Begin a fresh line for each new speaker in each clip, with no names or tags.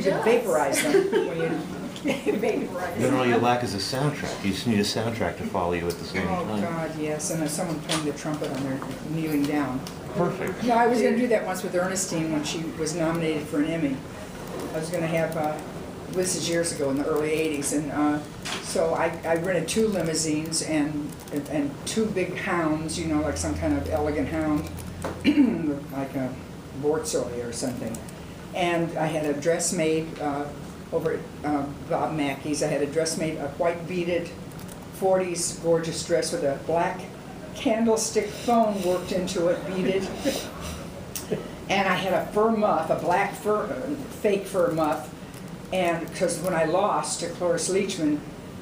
You just vaporize them when you vaporize
Then
them.
all you lack is a soundtrack. You just need a soundtrack to follow you at the same
Oh,
time.
God, yes, and there's someone playing the trumpet on there, kneeling down.
Perfect.
No, I was gonna do that once with Ernestine when she was nominated for an Emmy. I was gonna have, this is years ago in the early 80s, and so I rented 2 limousines and 2 big hounds, you know, like some kind of elegant hound, like a Borzoy or something. And I had a dress made over at Bob Mackey's. I had a dress made, a white beaded 40s gorgeous dress with a black candlestick phone worked into it, beaded. And I had a fur muff, a black fur, fake fur muff. And because when I lost to Cloris Leachman,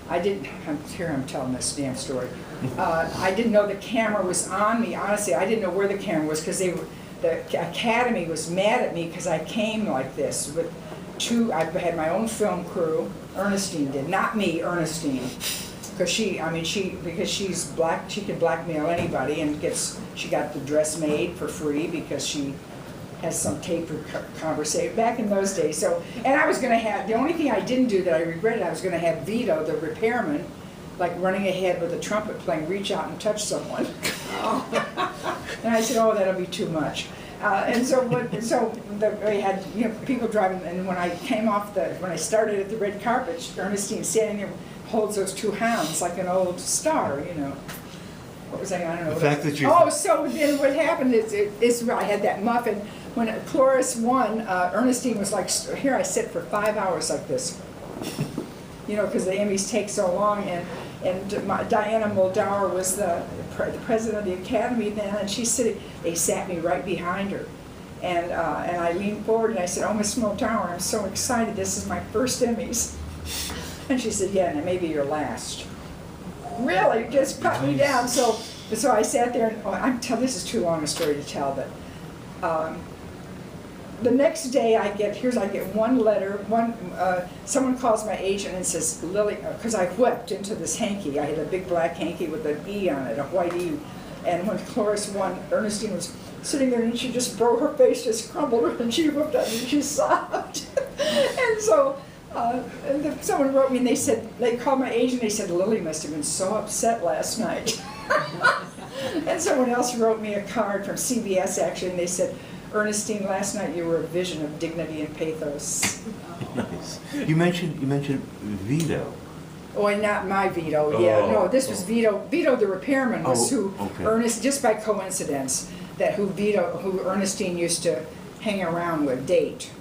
I'm telling this damn story. I didn't know the camera was on me. Honestly, I didn't know where the camera was because the Academy was mad at me because I came like this with 2. I had my own film crew. Ernestine did, not me, Ernestine, because because she's black, she can blackmail anybody and she got the dress made for free because she has some tape conversation back in those days. So, and I was going to have, the only thing I didn't do that I regretted, I was going to have Vito, the repairman, like running ahead with a trumpet playing, reach out and touch someone. And I said, oh, that'll be too much. And so we had, you know, people driving, and when I came off when I started at the red carpet, Ernestine standing there holds those 2 hounds like an old star, you know. What was I don't know.
The fact that you...
Oh, so then what happened is I had that muffin. When Cloris won, Ernestine was like, here I sit for 5 hours like this. You know, because the Emmys take so long, and Diana Muldaur was the president of the Academy then, and they sat me right behind her. And I leaned forward and I said, oh, Miss Muldaur, I'm so excited, this is my first Emmys. And she said, yeah, and it may be your last. Really, just cut me down. So I sat there, and this is too long a story to tell, but the next day I get one letter, someone calls my agent and says, Lily, because I whipped into this hanky. I had a big black hanky with an E on it, a white E. And when Cloris won, Ernestine was sitting there and she just broke, her face just crumbled, and she whipped up and she sobbed. And so someone wrote me and they called my agent, they said, Lily must have been so upset last night. And someone else wrote me a card from CBS actually, and they said, Ernestine, last night you were a vision of dignity and pathos.
Nice. You mentioned Vito.
Oh, and not my Vito, yeah. No, this was Vito. Vito the repairman was Ernest, just by coincidence, who Ernestine used to hang around with, date,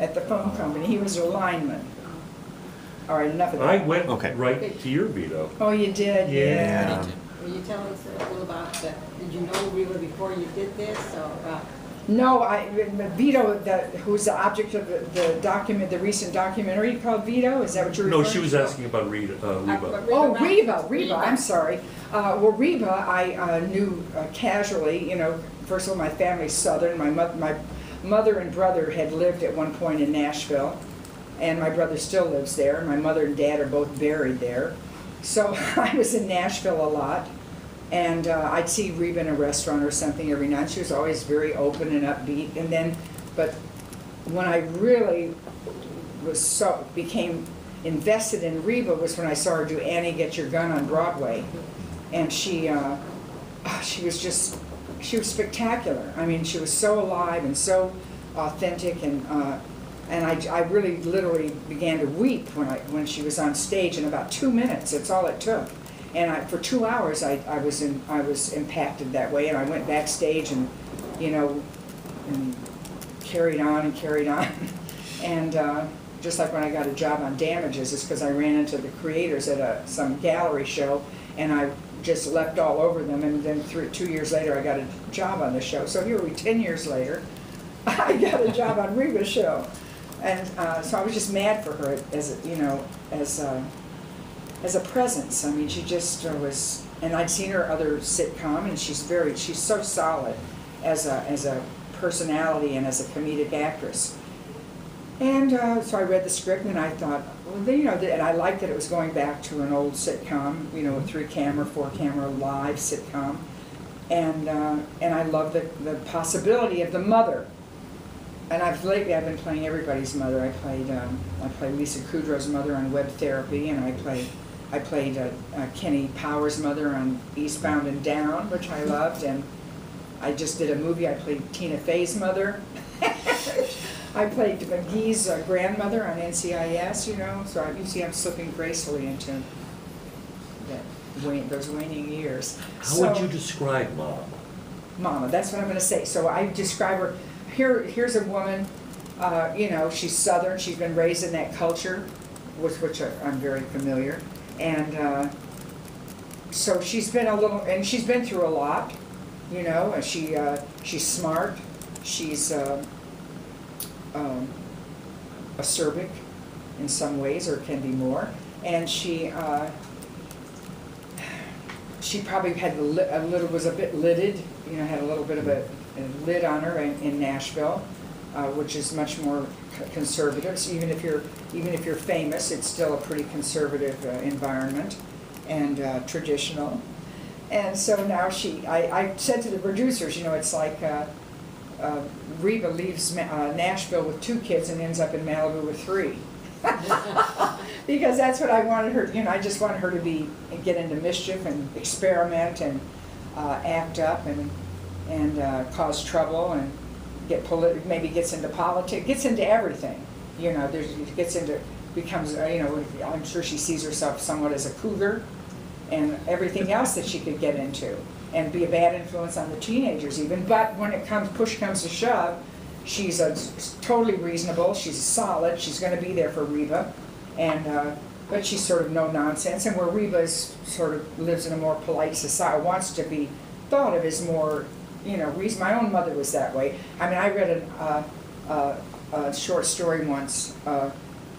at the phone company. He was a lineman. All right, enough of that.
I went right to your Vito.
Oh, you did?
Yeah.
Will you tell us a little about that? Did you know Reba before you did this, or?
No, Vito, who's the object of the recent documentary called Vito, is that what you're referring to?
No, she was asking about Reba.
Oh, Reba, I'm sorry. Well, Reba, I knew casually, you know, first of all, my family's Southern. My mother and brother had lived at one point in Nashville, and my brother still lives there. My mother and dad are both buried there. So I was in Nashville a lot. And I'd see Reba in a restaurant or something every night. She was always very open and upbeat. And then, but when I really became invested in Reba was when I saw her do Annie Get Your Gun on Broadway. And she was spectacular. I mean, she was so alive and so authentic, and I really literally began to weep when she was on stage in about 2 minutes. That's all it took. And for 2 hours, I was impacted that way, and I went backstage and, you know, and carried on, and just like when I got a job on Damages, it's because I ran into the creators at some gallery show, and I just leapt all over them, and then 2 years later, I got a job on the show. So here we 10 years later, I got a job on Reba's show, and so I was just mad for her as a presence. I mean, she just was, and I'd seen her other sitcom, and she's so solid as a personality and as a comedic actress. And so I read the script, and I thought, well, you know, and I liked that it was going back to an old sitcom, you know, a 3-camera, 4-camera live sitcom, and I loved the possibility of the mother and lately I've been playing everybody's mother. I played Lisa Kudrow's mother on Web Therapy, and I played Kenny Powers' mother on Eastbound and Down, which I loved, and I just did a movie. I played Tina Fey's mother. I played McGee's grandmother on NCIS, you know, so you see I'm slipping gracefully into those waning years.
How would you describe Mom?
Mama, that's what I'm going to say. So I describe her, here's a woman, you know, she's Southern, she's been raised in that culture, with which I'm very familiar, and so she's been she's been through a lot, you know, and she's smart, she's acerbic in some ways, or can be more, and she probably had was a bit lidded, you know, had a little bit of a lid on her in Nashville, which is much more conservative. So even if you're famous, it's still a pretty conservative environment and traditional. And so now I said to the producers, you know, it's like Reba leaves Nashville with 2 kids and ends up in Malibu with 3. Because that's what I wanted her, you know, I just wanted her to get into mischief and experiment and act up and cause trouble and maybe gets into politics, gets into everything, you know, becomes, you know, I'm sure she sees herself somewhat as a cougar and everything else that she could get into and be a bad influence on the teenagers even, but when push comes to shove, she's totally reasonable, she's solid, she's going to be there for Reba, and but she's sort of no nonsense, and where Reba lives in a more polite society, wants to be thought of as more, you know, reason. My own mother was that way. I mean, I read a short story once,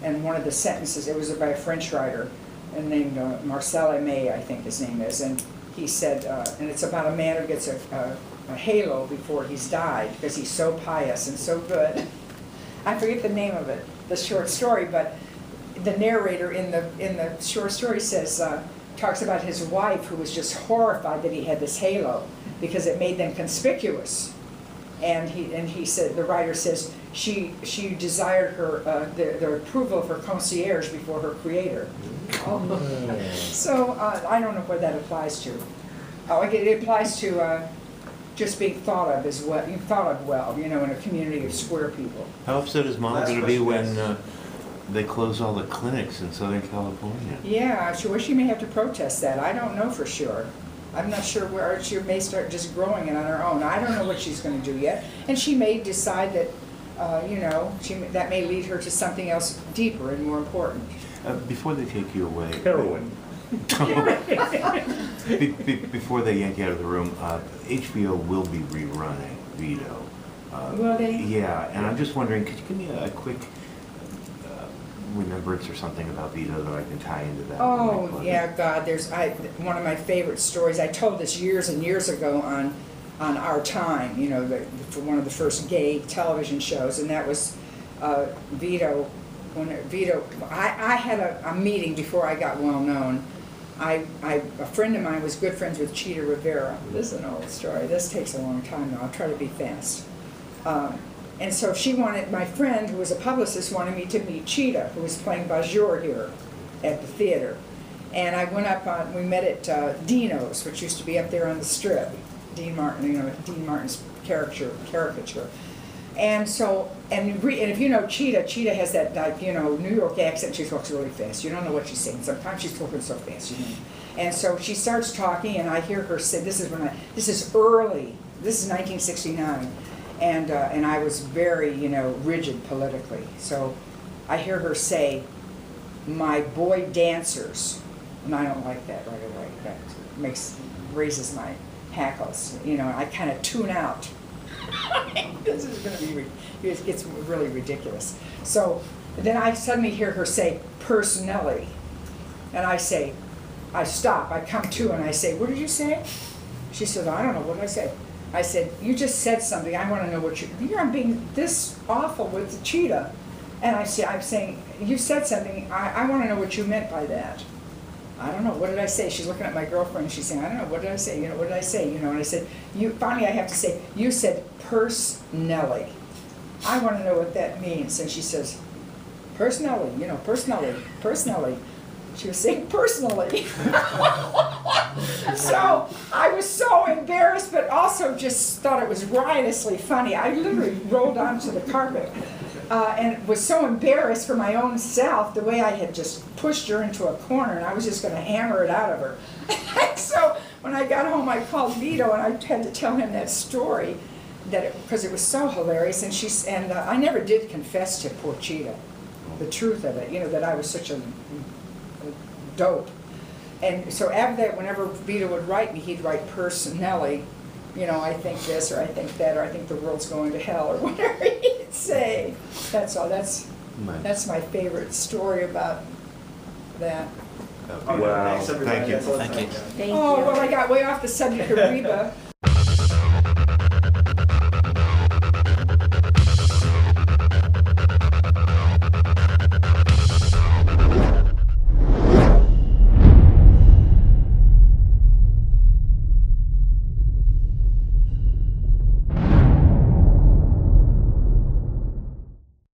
and one of the sentences, it was by a French writer named Marcel Aimé, I think his name is, and he said, and it's about a man who gets a halo before he's died because he's so pious and so good. I forget the name of it, the short story, but the narrator in the short story talks about his wife who was just horrified that he had this halo because it made them conspicuous. And he said, the writer says, she desired the approval of her concierge before her creator. So I don't know what that applies to. It applies to just being thought of as well, you know, in a community of square people.
How upset is Mom going to be when they close all the clinics in Southern California?
Yeah, she may have to protest that. I don't know for sure. I'm not sure where she may start just growing it on her own. I don't know what she's going to do yet. And she may decide that, you know, that may lead her to something else deeper and more important.
Before they take you away...
Heroin.
Before they yank you out of the room, HBO will be rerunning Vito.
Will they?
Yeah, and I'm just wondering, could you give me a quick remembrance or something about Vito that I can tie into that?
Oh, yeah, God, one of my favorite stories. I told this years and years ago on Our Time, you know, for one of the first gay television shows, and that was Vito. I had a meeting before I got well known. A friend of mine was good friends with Cheetah Rivera. This is an old story. This takes a long time now. I'll try to be fast. And so my friend, who was a publicist, wanted me to meet Cheetah, who was playing Bajor here at the theater. And I went up we met at Dino's, which used to be up there on the Strip. Dean Martin, you know, Dean Martin's caricature. And so, and if you know Cheetah has that, like, you know, New York accent. She talks really fast. You don't know what she's saying. Sometimes she's talking so fast, you know. And so she starts talking, and I hear her say, this is 1969. And I was very, you know, rigid politically. So I hear her say, "My boy dancers," and I don't like that right away. That raises my hackles. You know, I kind of tune out. This is going to be, it gets really ridiculous. So then I suddenly hear her say, "Personality," and I stop. I come to, and I say, "What did you say?" She said, "I don't know. What did I say?" I said, "You just said something. I want to know what I'm being this awful with the Cheetah." And I'm saying, "You said something. I want to know what you meant by that." "I don't know. What did I say?" She's looking at my girlfriend, and she's saying, "I don't know. What did I say? You know, what did I say?" You know, and I said, finally I have to say, "You said purse Nelly." I want to know what that means. And she says, personally, you know, personally, personally. She was saying personally. So I was so embarrassed, but also just thought it was riotously funny. I literally rolled onto the carpet and was so embarrassed for my own self, the way I had just pushed her into a corner, and I was just going to hammer it out of her. So when I got home, I called Vito, and I had to tell him that story, because it was so hilarious. And I never did confess to poor Cheetah the truth of it, you know, that I was such a dope. And so after that, whenever Vito would write me, he'd write personally, you know, I think this, or I think that, or I think the world's going to hell, or whatever he'd say. That's all. That's my favorite story about that.
Wow.
Thanks, everybody.
Thank you.
That's all the
Thank
time
you.
we got.
Thank
Oh,
you.
well, I got way off the subject of Reba.